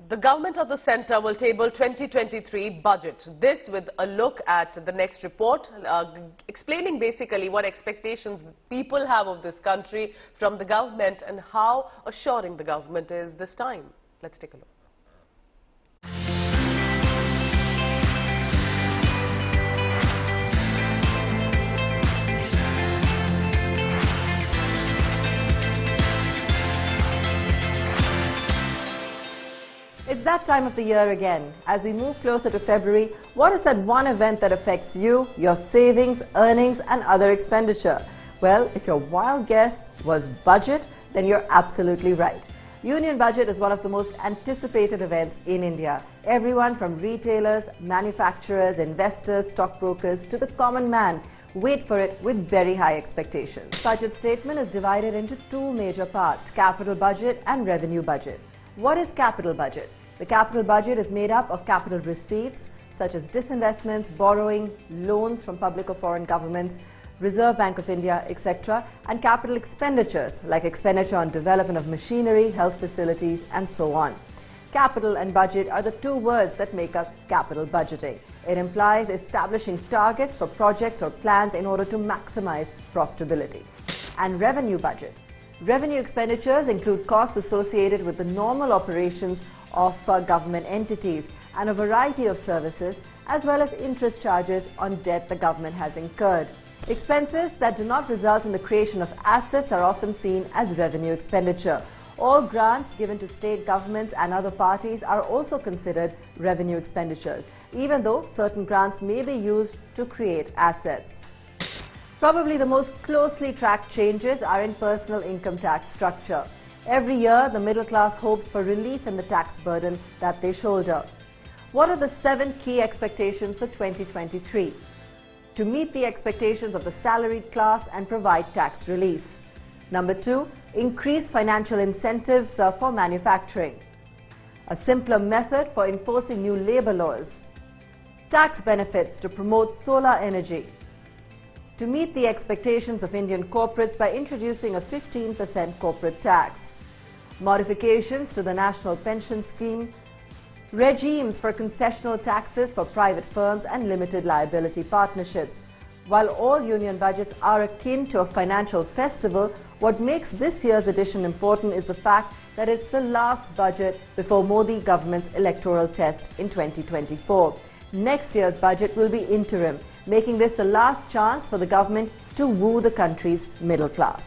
The government of the centre will table 2023 budget. This with a look at the next report, explaining basically what expectations people have of this country from the government and how assuring the government is this time. Let's take a look. It's that time of the year again. As we move closer to February, what is that one event that affects you, your savings, earnings and other expenditure? Well, if your wild guess was budget, then you're absolutely right. Union Budget is one of the most anticipated events in India. Everyone from retailers, manufacturers, investors, stockbrokers to the common man wait for it with very high expectations. Budget statement is divided into two major parts, capital budget and revenue budget. What is capital budget? The capital budget is made up of capital receipts such as disinvestments, borrowing, loans from public or foreign governments, Reserve Bank of India, etc. and capital expenditures like expenditure on development of machinery, health facilities and so on. Capital and budget are the two words that make up capital budgeting. It implies establishing targets for projects or plans in order to maximize profitability. And revenue budget. Revenue expenditures include costs associated with the normal operations of government entities and a variety of services, as well as interest charges on debt the government has incurred. Expenses that do not result in the creation of assets are often seen as revenue expenditure. All grants given to state governments and other parties are also considered revenue expenditures, even though certain grants may be used to create assets. Probably the most closely tracked changes are in personal income tax structure. Every year, the middle class hopes for relief in the tax burden that they shoulder. What are the 7 key expectations for 2023? To meet the expectations of the salaried class and provide tax relief. Number 2, increase financial incentives for manufacturing. A simpler method for enforcing new labor laws. Tax benefits to promote solar energy. To meet the expectations of Indian corporates by introducing a 15% corporate tax. Modifications to the National Pension Scheme. Regimes for concessional taxes for private firms and limited liability partnerships. While all union budgets are akin to a financial festival, what makes this year's edition important is the fact that it's the last budget before Modi government's electoral test in 2024. Next year's budget will be interim, making this the last chance for the government to woo the country's middle class.